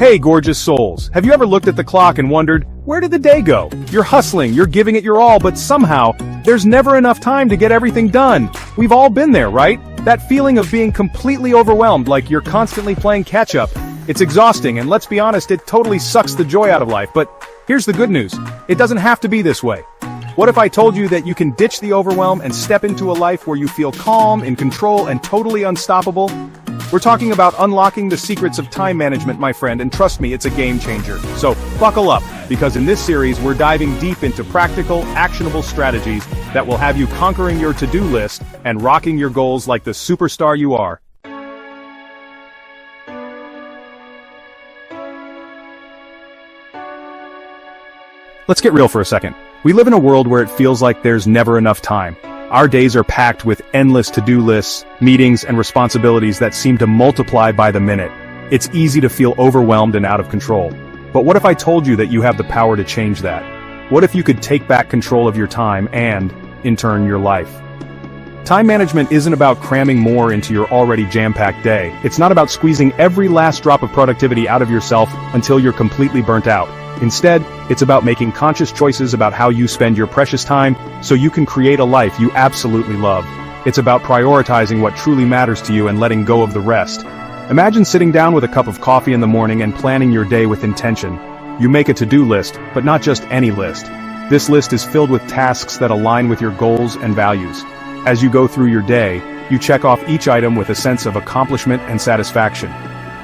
Hey gorgeous souls, have you ever looked at the clock and wondered, where did the day go? You're hustling, you're giving it your all, but somehow, there's never enough time to get everything done. We've all been there, right? That feeling of being completely overwhelmed, like you're constantly playing catch-up. It's exhausting, and let's be honest, it totally sucks the joy out of life, but here's the good news. It doesn't have to be this way. What if I told you that you can ditch the overwhelm and step into a life where you feel calm, in control, and totally unstoppable? We're talking about unlocking the secrets of time management, my friend, and trust me, it's a game changer. So, buckle up, because in this series, we're diving deep into practical, actionable strategies that will have you conquering your to-do list and rocking your goals like the superstar you are. Let's get real for a second. We live in a world where it feels like there's never enough time. Our days are packed with endless to-do lists, meetings, and responsibilities that seem to multiply by the minute. It's easy to feel overwhelmed and out of control. But what if I told you that you have the power to change that? What if you could take back control of your time and, in turn, your life? Time management isn't about cramming more into your already jam-packed day. It's not about squeezing every last drop of productivity out of yourself until you're completely burnt out. Instead, it's about making conscious choices about how you spend your precious time so you can create a life you absolutely love. It's about prioritizing what truly matters to you and letting go of the rest. Imagine sitting down with a cup of coffee in the morning and planning your day with intention. You make a to-do list, but not just any list. This list is filled with tasks that align with your goals and values. As you go through your day, you check off each item with a sense of accomplishment and satisfaction.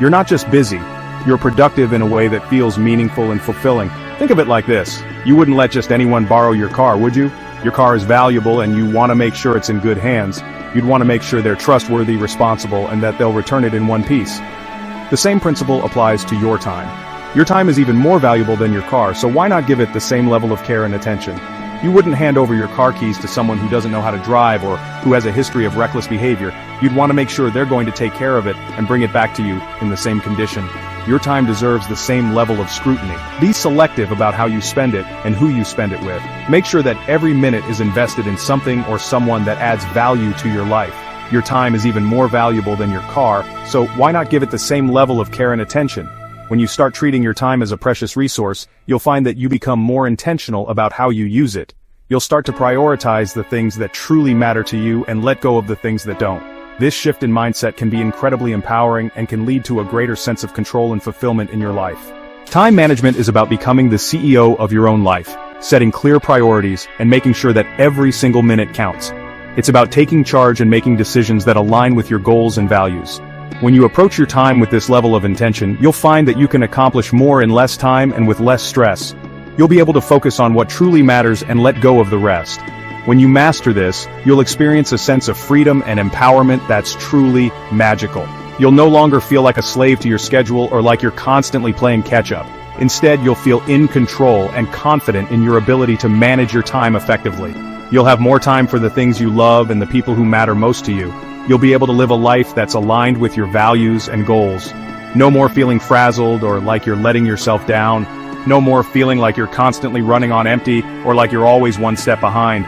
You're not just busy. You're productive in a way that feels meaningful and fulfilling. Think of it like this. You wouldn't let just anyone borrow your car, would you? Your car is valuable and you want to make sure it's in good hands. You'd want to make sure they're trustworthy, responsible, and that they'll return it in one piece. The same principle applies to your time. Your time is even more valuable than your car, so why not give it the same level of care and attention? You wouldn't hand over your car keys to someone who doesn't know how to drive or who has a history of reckless behavior. You'd want to make sure they're going to take care of it and bring it back to you in the same condition. Your time deserves the same level of scrutiny. Be selective about how you spend it and who you spend it with. Make sure that every minute is invested in something or someone that adds value to your life. Your time is even more valuable than your car, so why not give it the same level of care and attention? When you start treating your time as a precious resource, you'll find that you become more intentional about how you use it. You'll start to prioritize the things that truly matter to you and let go of the things that don't. This shift in mindset can be incredibly empowering and can lead to a greater sense of control and fulfillment in your life. Time management is about becoming the CEO of your own life, setting clear priorities, and making sure that every single minute counts. It's about taking charge and making decisions that align with your goals and values. When you approach your time with this level of intention, you'll find that you can accomplish more in less time and with less stress. You'll be able to focus on what truly matters and let go of the rest. When you master this, you'll experience a sense of freedom and empowerment that's truly magical. You'll no longer feel like a slave to your schedule or like you're constantly playing catch-up. Instead, you'll feel in control and confident in your ability to manage your time effectively. You'll have more time for the things you love and the people who matter most to you. You'll be able to live a life that's aligned with your values and goals. No more feeling frazzled or like you're letting yourself down. No more feeling like you're constantly running on empty or like you're always one step behind.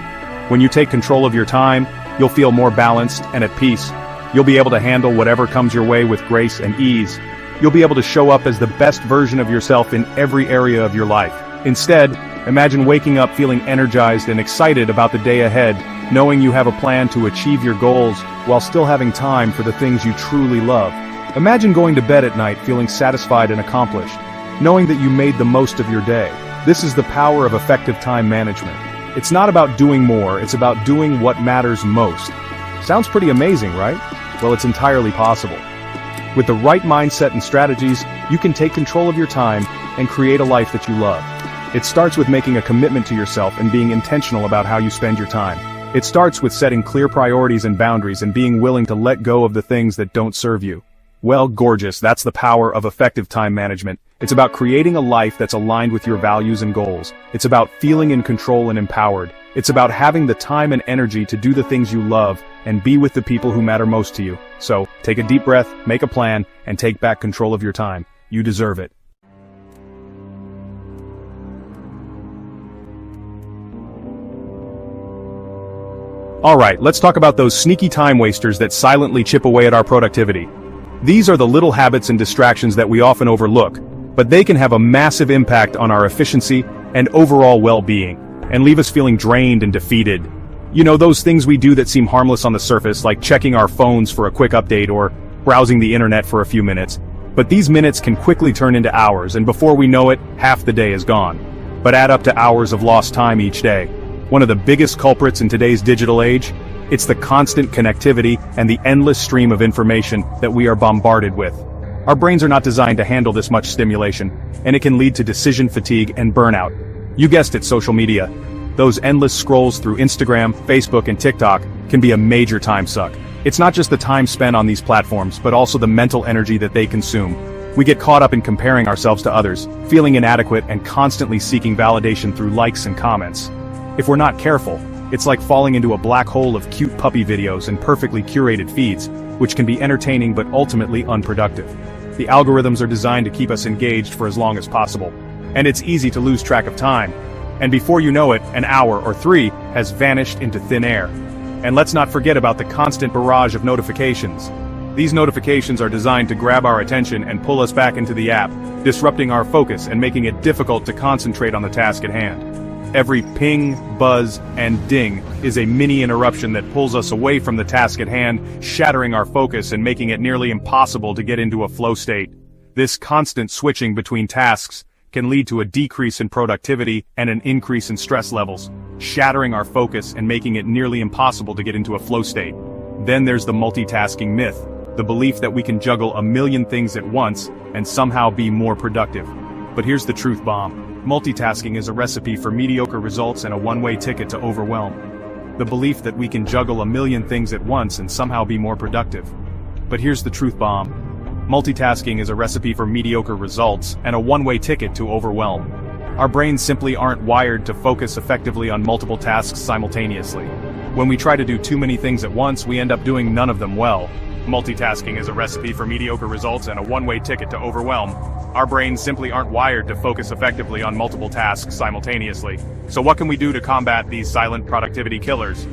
When you take control of your time, you'll feel more balanced and at peace. You'll be able to handle whatever comes your way with grace and ease. You'll be able to show up as the best version of yourself in every area of your life. Instead, imagine waking up feeling energized and excited about the day ahead, knowing you have a plan to achieve your goals while still having time for the things you truly love. Imagine going to bed at night feeling satisfied and accomplished, knowing that you made the most of your day. This is the power of effective time management. It's not about doing more, it's about doing what matters most. Sounds pretty amazing, right? Well, it's entirely possible. With the right mindset and strategies, you can take control of your time and create a life that you love. It starts with making a commitment to yourself and being intentional about how you spend your time. It starts with setting clear priorities and boundaries and being willing to let go of the things that don't serve you. Well, gorgeous, that's the power of effective time management. It's about creating a life that's aligned with your values and goals. It's about feeling in control and empowered. It's about having the time and energy to do the things you love and be with the people who matter most to you. So, take a deep breath, make a plan, and take back control of your time. You deserve it. Alright, let's talk about those sneaky time wasters that silently chip away at our productivity. These are the little habits and distractions that we often overlook, but they can have a massive impact on our efficiency and overall well-being, and leave us feeling drained and defeated. You know, those things we do that seem harmless on the surface, like checking our phones for a quick update or browsing the internet for a few minutes. But these minutes can quickly turn into hours, and before we know it, half the day is gone. But add up to hours of lost time each day. One of the biggest culprits in today's digital age? It's the constant connectivity and the endless stream of information that we are bombarded with. Our brains are not designed to handle this much stimulation, and it can lead to decision fatigue and burnout. You guessed it, social media. Those endless scrolls through Instagram, Facebook, and TikTok can be a major time suck. It's not just the time spent on these platforms, but also the mental energy that they consume. We get caught up in comparing ourselves to others, feeling inadequate and constantly seeking validation through likes and comments. If we're not careful, it's like falling into a black hole of cute puppy videos and perfectly curated feeds, which can be entertaining but ultimately unproductive. The algorithms are designed to keep us engaged for as long as possible, and it's easy to lose track of time. And before you know it, an hour or 3 has vanished into thin air. And let's not forget about the constant barrage of notifications. These notifications are designed to grab our attention and pull us back into the app, disrupting our focus and making it difficult to concentrate on the task at hand. Every ping, buzz, and ding is a mini interruption that pulls us away from the task at hand, shattering our focus and making it nearly impossible to get into a flow state. This constant switching between tasks can lead to a decrease in productivity and an increase in stress levels, shattering our focus and making it nearly impossible to get into a flow state. Then there's the multitasking myth, the belief that we can juggle a million things at once and somehow be more productive. But here's the truth bomb. Multitasking is a recipe for mediocre results and a one-way ticket to overwhelm. The belief that we can juggle a million things at once and somehow be more productive. But here's the truth bomb. Multitasking is a recipe for mediocre results and a one-way ticket to overwhelm. Our brains simply aren't wired to focus effectively on multiple tasks simultaneously. When we try to do too many things at once, we end up doing none of them well. Multitasking is a recipe for mediocre results and a one-way ticket to overwhelm. Our brains simply aren't wired to focus effectively on multiple tasks simultaneously. So what can we do to combat these silent productivity killers?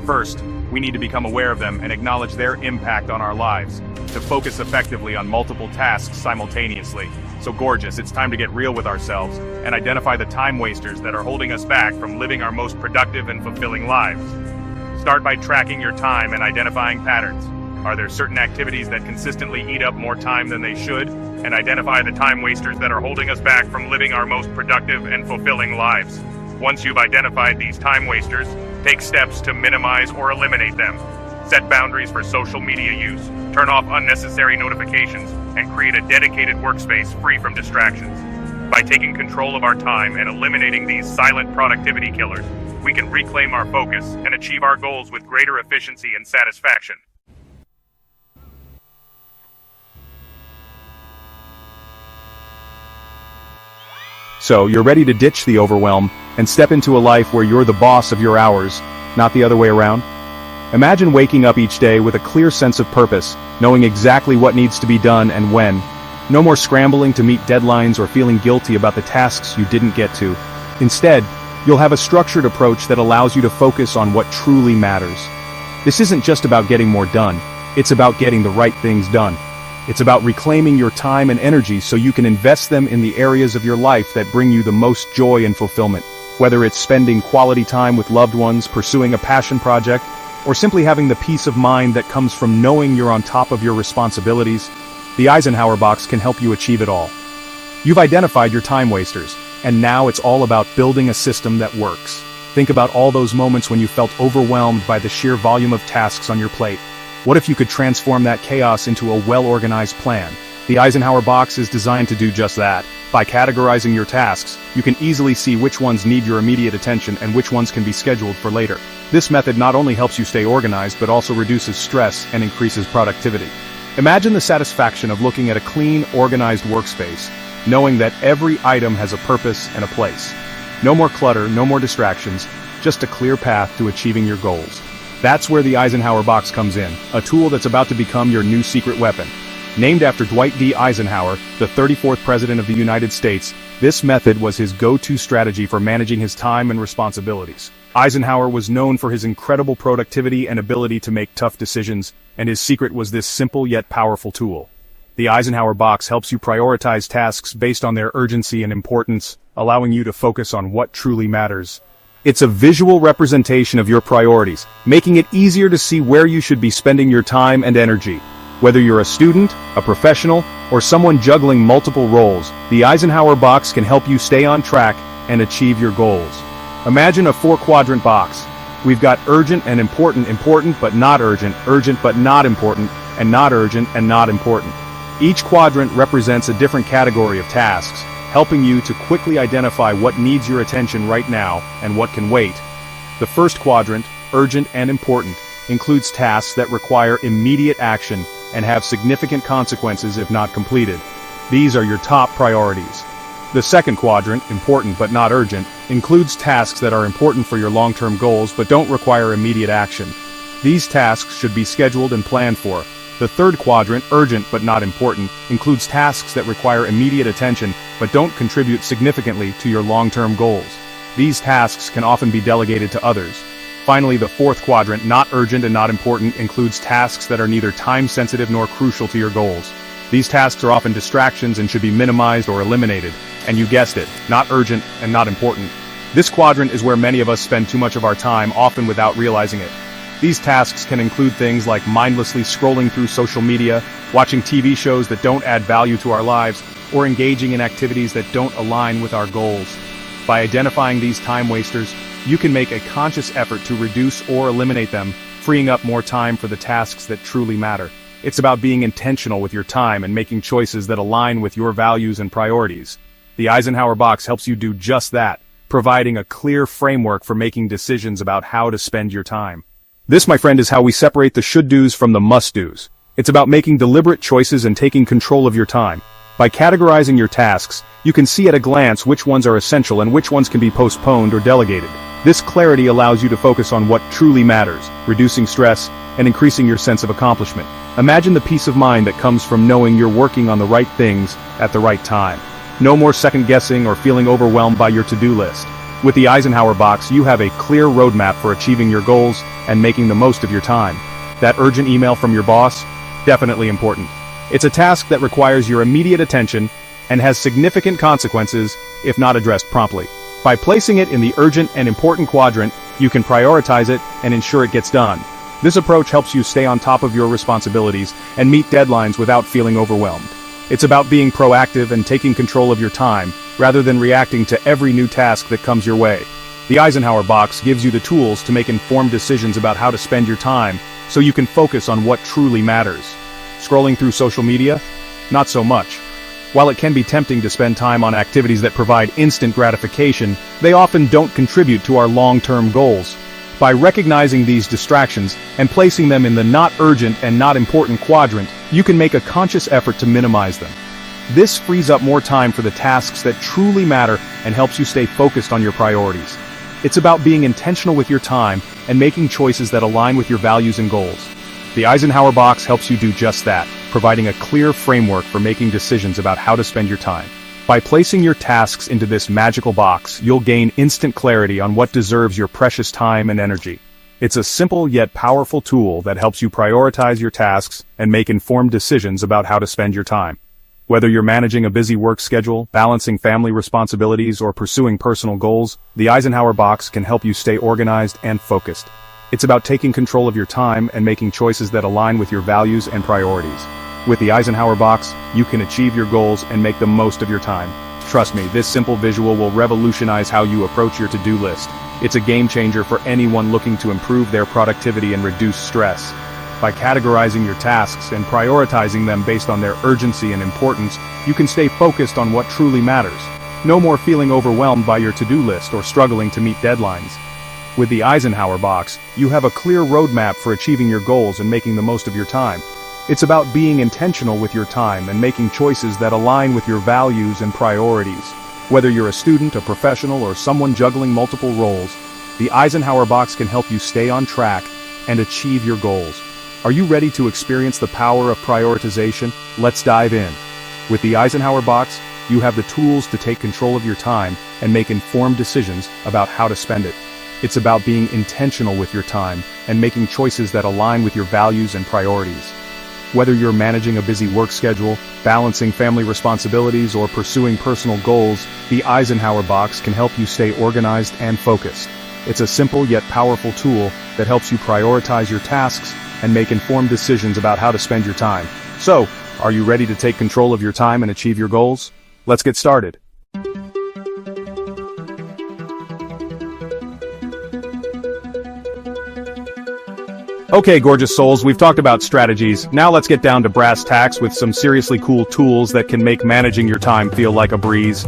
First, we need to become aware of them and acknowledge their impact on our lives. To focus effectively on multiple tasks simultaneously. So gorgeous, it's time to get real with ourselves and identify the time wasters that are holding us back from living our most productive and fulfilling lives. Start by tracking your time and identifying patterns. Are there certain activities that consistently eat up more time than they should? And identify the time wasters that are holding us back from living our most productive and fulfilling lives. Once you've identified these time wasters, take steps to minimize or eliminate them. Set boundaries for social media use, turn off unnecessary notifications, and create a dedicated workspace free from distractions. By taking control of our time and eliminating these silent productivity killers, we can reclaim our focus and achieve our goals with greater efficiency and satisfaction. So, you're ready to ditch the overwhelm and step into a life where you're the boss of your hours, not the other way around? Imagine waking up each day with a clear sense of purpose, knowing exactly what needs to be done and when. No more scrambling to meet deadlines or feeling guilty about the tasks you didn't get to. Instead, you'll have a structured approach that allows you to focus on what truly matters. This isn't just about getting more done, it's about getting the right things done. It's about reclaiming your time and energy so you can invest them in the areas of your life that bring you the most joy and fulfillment. Whether it's spending quality time with loved ones, pursuing a passion project, or simply having the peace of mind that comes from knowing you're on top of your responsibilities, the Eisenhower Box can help you achieve it all. You've identified your time wasters, and now it's all about building a system that works. Think about all those moments when you felt overwhelmed by the sheer volume of tasks on your plate. What if you could transform that chaos into a well-organized plan? The Eisenhower Box is designed to do just that. By categorizing your tasks, you can easily see which ones need your immediate attention and which ones can be scheduled for later. This method not only helps you stay organized but also reduces stress and increases productivity. Imagine the satisfaction of looking at a clean, organized workspace, knowing that every item has a purpose and a place. No more clutter, no more distractions, just a clear path to achieving your goals. That's where the Eisenhower Box comes in, a tool that's about to become your new secret weapon. Named after Dwight D. Eisenhower, the 34th President of the United States, this method was his go-to strategy for managing his time and responsibilities. Eisenhower was known for his incredible productivity and ability to make tough decisions, and his secret was this simple yet powerful tool. The Eisenhower Box helps you prioritize tasks based on their urgency and importance, allowing you to focus on what truly matters. It's a visual representation of your priorities, making it easier to see where you should be spending your time and energy. Whether you're a student, a professional, or someone juggling multiple roles, the Eisenhower Box can help you stay on track and achieve your goals. Imagine a 4-quadrant box. We've got urgent and important, important but not urgent, urgent but not important, and not urgent and not important. Each quadrant represents a different category of tasks, helping you to quickly identify what needs your attention right now and what can wait. The first quadrant, urgent and important, includes tasks that require immediate action and have significant consequences if not completed. These are your top priorities. The second quadrant, important but not urgent, includes tasks that are important for your long-term goals but don't require immediate action. These tasks should be scheduled and planned for. The third quadrant, urgent but not important, includes tasks that require immediate attention but don't contribute significantly to your long-term goals. These tasks can often be delegated to others. Finally, the fourth quadrant, not urgent and not important, includes tasks that are neither time-sensitive nor crucial to your goals. These tasks are often distractions and should be minimized or eliminated. And you guessed it, not urgent and not important. This quadrant is where many of us spend too much of our time, often without realizing it. These tasks can include things like mindlessly scrolling through social media, watching TV shows that don't add value to our lives, or engaging in activities that don't align with our goals. By identifying these time wasters, you can make a conscious effort to reduce or eliminate them, freeing up more time for the tasks that truly matter. It's about being intentional with your time and making choices that align with your values and priorities. The Eisenhower Box helps you do just that, providing a clear framework for making decisions about how to spend your time. This, my friend, is how we separate the should-dos from the must-dos. It's about making deliberate choices and taking control of your time. By categorizing your tasks, you can see at a glance which ones are essential and which ones can be postponed or delegated. This clarity allows you to focus on what truly matters, reducing stress and increasing your sense of accomplishment. Imagine the peace of mind that comes from knowing you're working on the right things at the right time. No more second-guessing or feeling overwhelmed by your to-do list. With the Eisenhower Box, you have a clear roadmap for achieving your goals and making the most of your time. That urgent email from your boss? Definitely important. It's a task that requires your immediate attention and has significant consequences if not addressed promptly. By placing it in the urgent and important quadrant, you can prioritize it and ensure it gets done. This approach helps you stay on top of your responsibilities and meet deadlines without feeling overwhelmed. It's about being proactive and taking control of your time, rather than reacting to every new task that comes your way. The Eisenhower Box gives you the tools to make informed decisions about how to spend your time, so you can focus on what truly matters. Scrolling through social media? Not so much. While it can be tempting to spend time on activities that provide instant gratification, they often don't contribute to our long-term goals. By recognizing these distractions and placing them in the not urgent and not important quadrant, you can make a conscious effort to minimize them. This frees up more time for the tasks that truly matter and helps you stay focused on your priorities. It's about being intentional with your time and making choices that align with your values and goals. The Eisenhower Box helps you do just that, providing a clear framework for making decisions about how to spend your time. By placing your tasks into this magical box, you'll gain instant clarity on what deserves your precious time and energy. It's a simple yet powerful tool that helps you prioritize your tasks and make informed decisions about how to spend your time. Whether you're managing a busy work schedule, balancing family responsibilities, or pursuing personal goals, the Eisenhower Box can help you stay organized and focused. It's about taking control of your time and making choices that align with your values and priorities. With the Eisenhower Box, you can achieve your goals and make the most of your time. Trust me, this simple visual will revolutionize how you approach your to-do list. It's a game changer for anyone looking to improve their productivity and reduce stress. By categorizing your tasks and prioritizing them based on their urgency and importance, you can stay focused on what truly matters. No more feeling overwhelmed by your to-do list or struggling to meet deadlines. With the Eisenhower Box, you have a clear roadmap for achieving your goals and making the most of your time. It's about being intentional with your time and making choices that align with your values and priorities. Whether you're a student, a professional, or someone juggling multiple roles, the Eisenhower Box can help you stay on track and achieve your goals. Are you ready to experience the power of prioritization? Let's dive in. With the Eisenhower Box, you have the tools to take control of your time and make informed decisions about how to spend it. It's about being intentional with your time and making choices that align with your values and priorities. Whether you're managing a busy work schedule, balancing family responsibilities, or pursuing personal goals, the Eisenhower Box can help you stay organized and focused. It's a simple yet powerful tool that helps you prioritize your tasks and make informed decisions about how to spend your time. So, are you ready to take control of your time and achieve your goals? Let's get started. Okay, gorgeous souls, we've talked about strategies. Now let's get down to brass tacks with some seriously cool tools that can make managing your time feel like a breeze.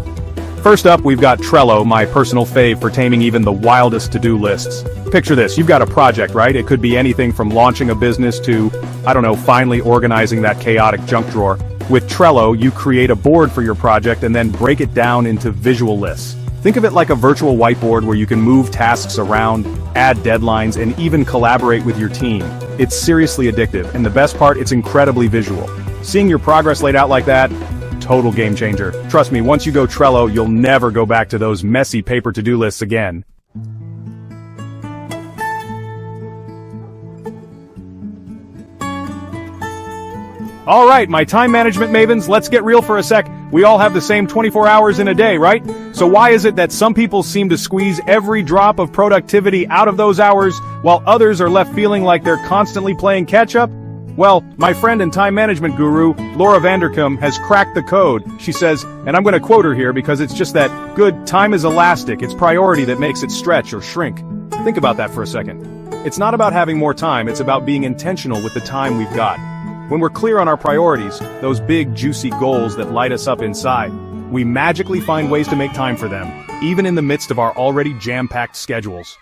First up, we've got Trello, my personal fave for taming even the wildest to-do lists. Picture this, you've got a project, right? It could be anything from launching a business to, finally organizing that chaotic junk drawer. With Trello, you create a board for your project and then break it down into visual lists. Think of it like a virtual whiteboard where you can move tasks around, add deadlines, and even collaborate with your team. It's seriously addictive, and the best part, it's incredibly visual. Seeing your progress laid out like that, total game changer. Trust me, once you go Trello, you'll never go back to those messy paper to-do lists again. Alright, my time management mavens, let's get real for a sec. We all have the same 24 hours in a day, right? So why is it that some people seem to squeeze every drop of productivity out of those hours, while others are left feeling like they're constantly playing catch-up? Well, my friend and time management guru, Laura Vanderkam, has cracked the code. She says, and I'm going to quote her here because it's just that good time is elastic, it's priority that makes it stretch or shrink. Think about that for a second. It's not about having more time, it's about being intentional with the time we've got. When we're clear on our priorities, those big, juicy goals that light us up inside, we magically find ways to make time for them, even in the midst of our already jam-packed schedules.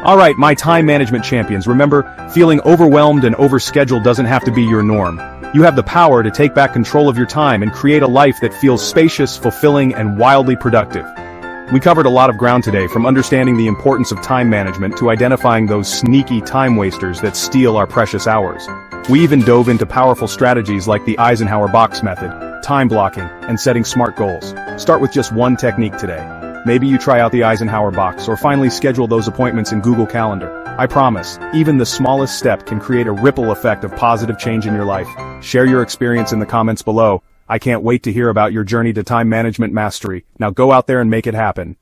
Alright, my time management champions, remember, feeling overwhelmed and overscheduled doesn't have to be your norm. You have the power to take back control of your time and create a life that feels spacious, fulfilling, and wildly productive. We covered a lot of ground today, from understanding the importance of time management to identifying those sneaky time wasters that steal our precious hours. We even dove into powerful strategies like the Eisenhower Box method, time blocking, and setting smart goals. Start with just one technique today. Maybe you try out the Eisenhower Box or finally schedule those appointments in Google Calendar. I promise, even the smallest step can create a ripple effect of positive change in your life. Share your experience in the comments below. I can't wait to hear about your journey to time management mastery. Now go out there and make it happen.